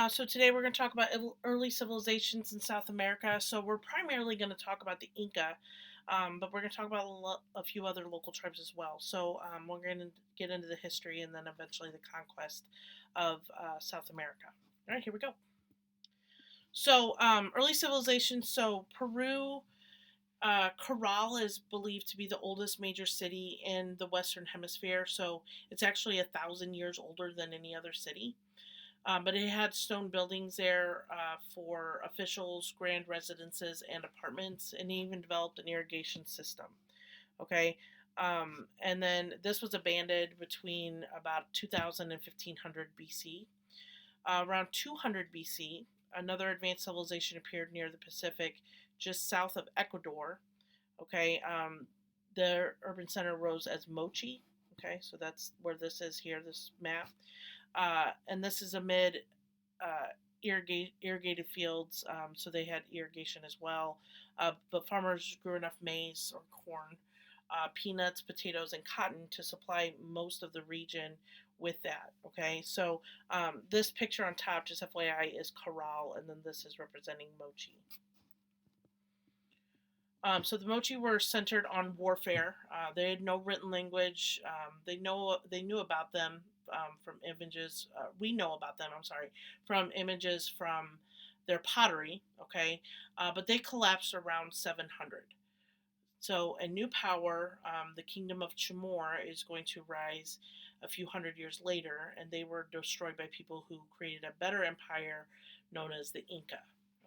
So today we're going to talk about early civilizations in South America. So we're primarily going to talk about the Inca, but we're going to talk about a few other local tribes as well. So we're going to get into the history and then eventually the conquest of South America. All right, here we go. So early civilizations. So Peru, Caral is believed to be the oldest major city in the Western Hemisphere. So it's actually 1,000 years older than any other city. But it had stone buildings there for officials, grand residences, and apartments, and even developed an irrigation system. Okay. And then this was abandoned between about 2000 and 1500 BC. Around 200 BC, another advanced civilization appeared near the Pacific, just south of Ecuador. Okay. The urban center rose as Mochi. Okay, so that's where this is here, this map. And this is amid uh, irrigated fields, so they had irrigation as well. But farmers grew enough maize or corn, peanuts, potatoes, and cotton to supply most of the region with that. Okay, so this picture on top, just FYI, is Corral, and then this is representing Mochi. So the Mochi were centered on warfare. They had no written language. They knew about them from images. We know about them. I'm sorry, from images from their pottery. Okay, but they collapsed around 700. So a new power, the kingdom of Chamor, is going to rise a few hundred years later, and they were destroyed by people who created a better empire known as the Inca.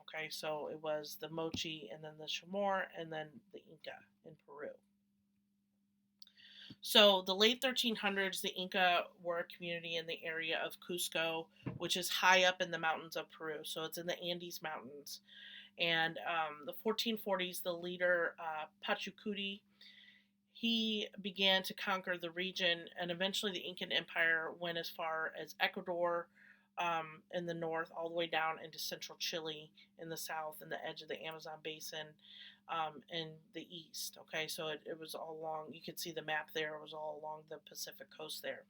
Okay, so it was the Mochi and then the Chamor and then the Inca in Peru. So the late 1300s, the Inca were a community in the area of Cusco, which is high up in the mountains of Peru. So it's in the Andes Mountains. And the 1440s, the leader Pachacuti, he began to conquer the region, and eventually the Incan Empire went as far as Ecuador in the north, all the way down into central Chile in the south, and the edge of the Amazon basin in the east. Okay, so it was all along, you could see the map there, it was all along the Pacific coast there.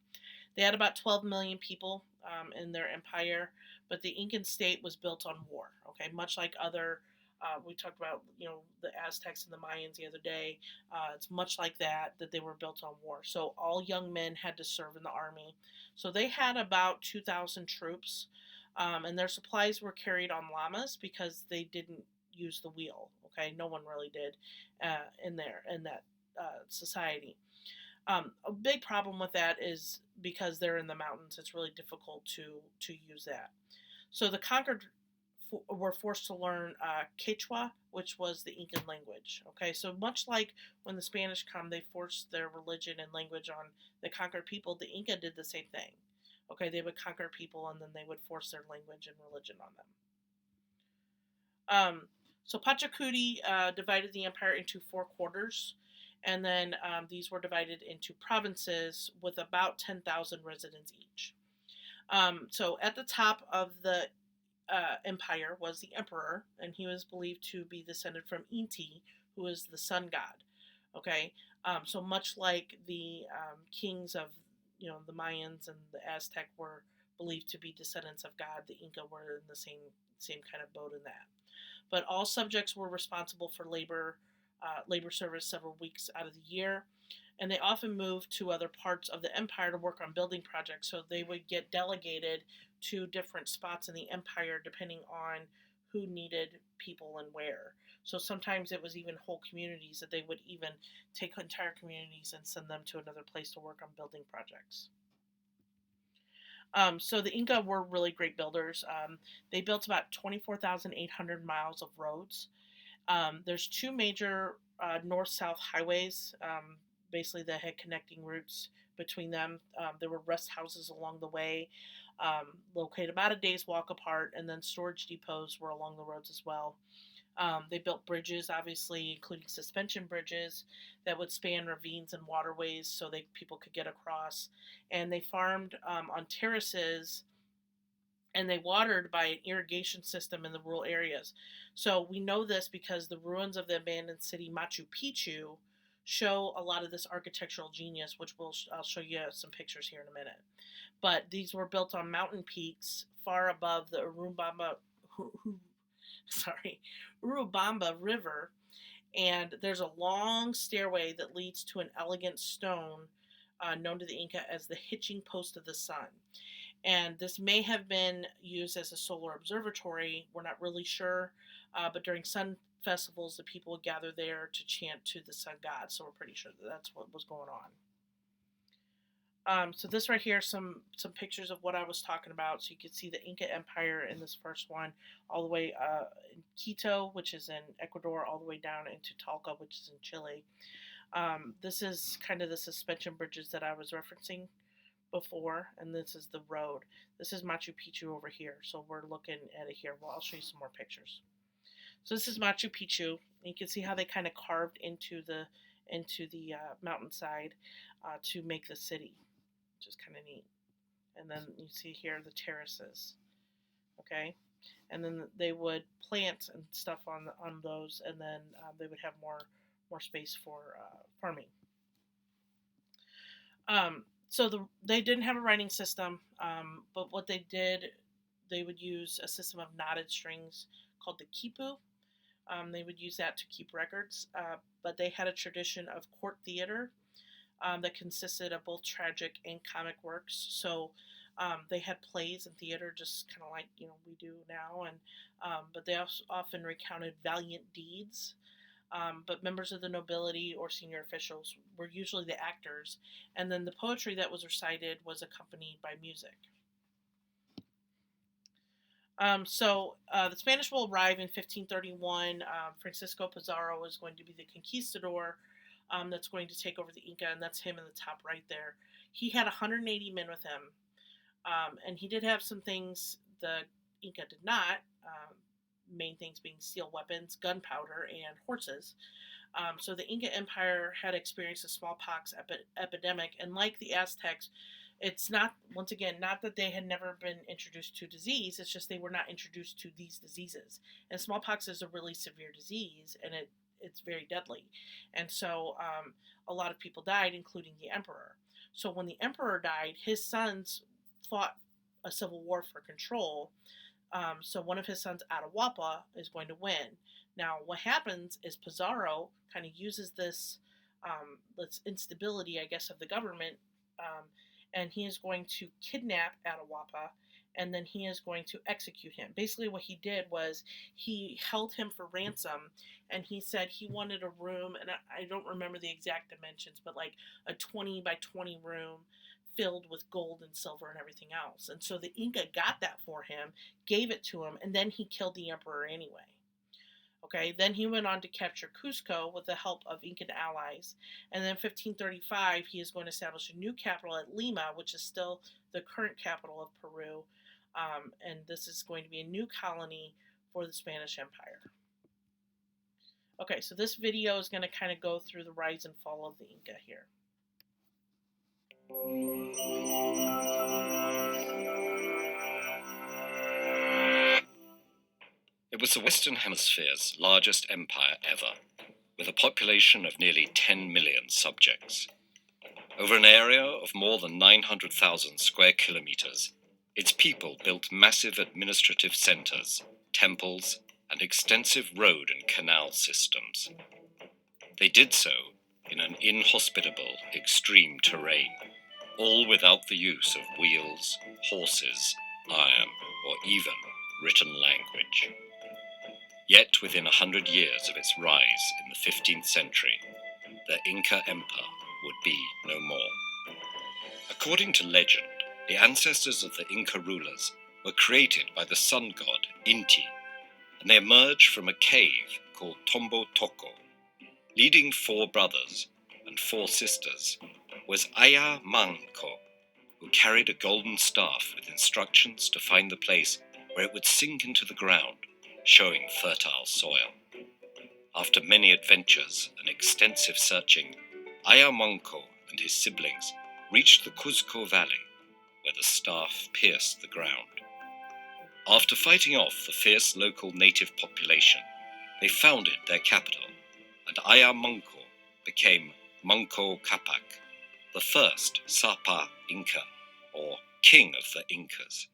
They had about 12 million people in their empire, but the Incan state was built on war. Okay, much like other, we talked about the Aztecs and the Mayans the other day. It's much like that they were built on war. So all young men had to serve in the army. So they had about 2,000 troops, and their supplies were carried on llamas because they didn't use the wheel. Okay, no one really did in that society. A big problem with that is because they're in the mountains, it's really difficult to use that. So the conquered were forced to learn Quechua, which was the Incan language. Okay, so much like when the Spanish come, they forced their religion and language on the conquered people. The Inca did the same thing. Okay, they would conquer people and then they would force their language and religion on them. So Pachacuti divided the empire into four quarters, and then these were divided into provinces with about 10,000 residents each. So at the top of the empire was the emperor, and he was believed to be descended from Inti, who is the sun god. Okay, so much like the kings of the Mayans and the Aztec were believed to be descendants of God, the Inca were in the same kind of boat in that. But all subjects were responsible for labor service several weeks out of the year, and they often moved to other parts of the empire to work on building projects. So they would get delegated to different spots in the empire depending on who needed people and where. So sometimes it was even whole communities that they would even take entire communities and send them to another place to work on building projects. So the Inca were really great builders. They built about 24,800 miles of roads. There's two major north-south highways, basically that had connecting routes between them. There were rest houses along the way, located about a day's walk apart, and then storage depots were along the roads as well. They built bridges, obviously, including suspension bridges that would span ravines and waterways so people could get across. And they farmed on terraces, and they watered by an irrigation system in the rural areas. So we know this because the ruins of the abandoned city Machu Picchu show a lot of this architectural genius, which I'll show you some pictures here in a minute. But these were built on mountain peaks far above the sorry, Urubamba River, and there's a long stairway that leads to an elegant stone known to the Inca as the hitching post of the sun. And this may have been used as a solar observatory. We're not really sure, but during sun festivals, the people would gather there to chant to the sun god. So we're pretty sure that's what was going on. So this right here, some pictures of what I was talking about. So you can see the Inca Empire in this first one, all the way in Quito, which is in Ecuador, all the way down into Talca, which is in Chile. This is kind of the suspension bridges that I was referencing before, and this is the road. This is Machu Picchu over here. So we're looking at it here. Well, I'll show you some more pictures. So this is Machu Picchu. You can see how they kind of carved into the mountainside to make the city, which is kind of neat. And then you see here the terraces, okay? And then they would plant and stuff on those, and then they would have more space for farming. So they didn't have a writing system, but what they did, they would use a system of knotted strings called the quipu. They would use that to keep records, but they had a tradition of court theater that consisted of both tragic and comic works. So they had plays and theater, just kind of like we do now, and but they also often recounted valiant deeds. But members of the nobility or senior officials were usually the actors, and then the poetry that was recited was accompanied by music. The Spanish will arrive in 1531. Francisco Pizarro is going to be the conquistador that's going to take over the Inca, and that's him in the top right there. He had 180 men with him, and he did have some things the Inca did not. Main things being steel weapons, gunpowder, and horses. So the Inca Empire had experienced a smallpox epidemic, and like the Aztecs, it's not, once again, not that they had never been introduced to disease, it's just they were not introduced to these diseases. And smallpox is a really severe disease, and it's very deadly. And so a lot of people died, including the emperor. So when the emperor died, his sons fought a civil war for control. So one of his sons, Atahualpa, is going to win. Now, what happens is Pizarro kind of uses this instability, I guess, of the government, and he is going to kidnap Atahualpa, and then he is going to execute him. Basically, what he did was he held him for ransom, and he said he wanted a room, and I don't remember the exact dimensions, but like a 20 by 20 room filled with gold and silver and everything else. And so the Inca got that for him, gave it to him, and then he killed the emperor anyway. Okay, then he went on to capture Cusco with the help of Incan allies. And then in 1535, he is going to establish a new capital at Lima, which is still the current capital of Peru. And this is going to be a new colony for the Spanish Empire. Okay, so this video is going to kind of go through the rise and fall of the Inca here. It was the Western Hemisphere's largest empire ever, with a population of nearly 10 million subjects. Over an area of more than 900,000 square kilometers, its people built massive administrative centers, temples, and extensive road and canal systems. They did so in an inhospitable, extreme terrain, all without the use of wheels, horses, iron, or even written language. Yet within 100 years of its rise in the 15th century, the Inca Empire would be no more. According to legend, the ancestors of the Inca rulers were created by the sun god Inti, and they emerged from a cave called Tombo Toko. Leading 4 brothers and 4 sisters was Aya Manco, who carried a golden staff with instructions to find the place where it would sink into the ground, showing fertile soil. After many adventures and extensive searching, Aya Manco and his siblings reached the Cuzco Valley, where the staff pierced the ground. After fighting off the fierce local native population, they founded their capital, and Aya Manco became Manco Capac, the first Sapa Inca, or king of the Incas.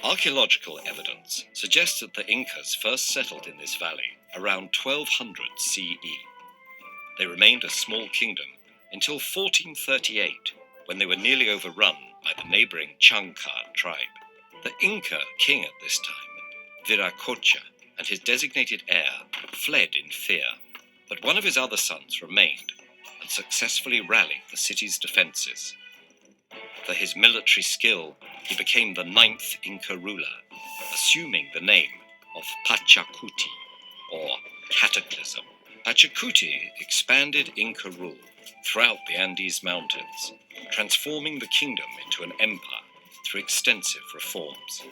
Archaeological evidence suggests that the Incas first settled in this valley around 1200 CE. They remained a small kingdom until 1438, when they were nearly overrun by the neighboring Chankar tribe. The Inca king at this time, Viracocha, and his designated heir fled in fear, but one of his other sons remained and successfully rallied the city's defenses. For his military skill, he became the 9th Inca ruler, assuming the name of Pachacuti, or Cataclysm. Pachacuti expanded Inca rule throughout the Andes Mountains, transforming the kingdom into an empire through extensive reforms.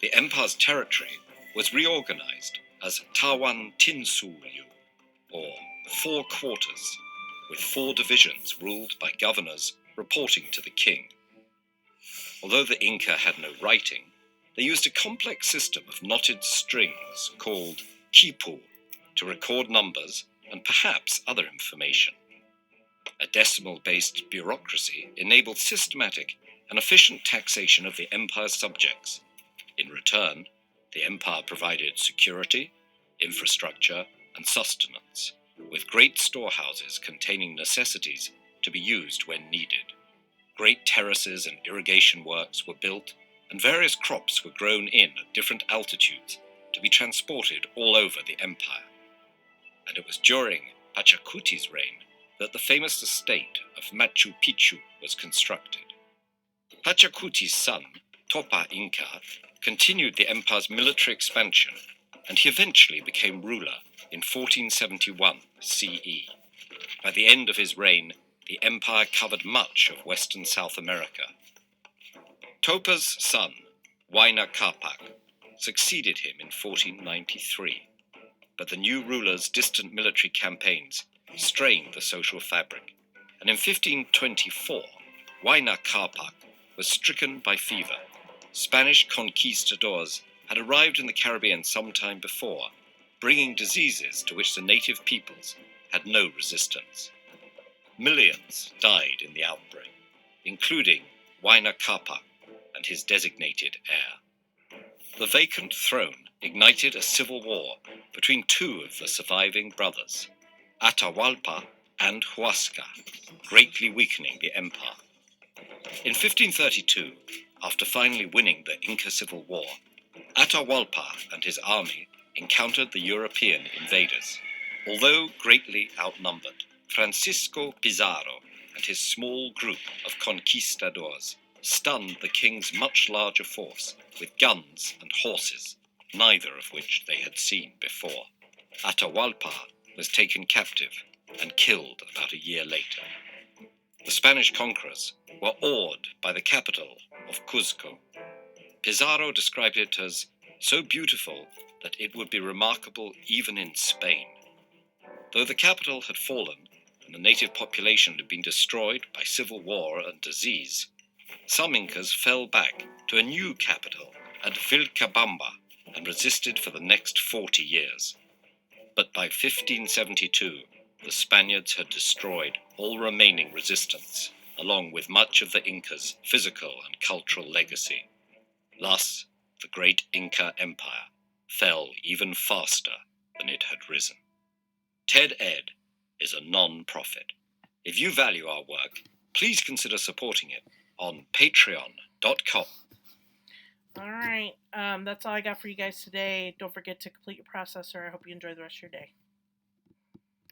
The empire's territory was reorganized as Tawan Tinsuyu, or 4 quarters, with 4 divisions ruled by governors reporting to the king. Although the Inca had no writing, they used a complex system of knotted strings called quipu to record numbers and perhaps other information. A decimal-based bureaucracy enabled systematic and efficient taxation of the empire's subjects. In return, the empire provided security, infrastructure, and sustenance, with great storehouses containing necessities to be used when needed. Great terraces and irrigation works were built, and various crops were grown in at different altitudes to be transported all over the empire. And it was during Pachacuti's reign that the famous estate of Machu Picchu was constructed. Pachacuti's son, Topa Inca, continued the empire's military expansion, and he eventually became ruler in 1471 CE. By the end of his reign, the empire covered much of western South America. Topa's son, Huayna Capac, succeeded him in 1493, but the new ruler's distant military campaigns strained the social fabric, and in 1524, Huayna Capac was stricken by fever. Spanish conquistadors had arrived in the Caribbean some time before, bringing diseases to which the native peoples had no resistance. Millions died in the outbreak, including Huayna Capac and his designated heir. The vacant throne ignited a civil war between 2 of the surviving brothers, Atahualpa and Huasca, greatly weakening the empire. In 1532, after finally winning the Inca Civil War, Atahualpa and his army encountered the European invaders. Although greatly outnumbered, Francisco Pizarro and his small group of conquistadors stunned the king's much larger force with guns and horses, neither of which they had seen before. Atahualpa was taken captive and killed about a year later. The Spanish conquerors were awed by the capital of Cuzco. Pizarro described it as so beautiful that it would be remarkable even in Spain. Though the capital had fallen and the native population had been destroyed by civil war and disease, some Incas fell back to a new capital at Vilcabamba and resisted for the next 40 years. But by 1572, the Spaniards had destroyed all remaining resistance, along with much of the Incas' physical and cultural legacy. Thus, the great Inca Empire fell even faster than it had risen. TED Ed is a non-profit. If you value our work, please consider supporting it on patreon.com. All right, that's all I got for you guys today. Don't forget to complete your processor. I hope you enjoy the rest of your day.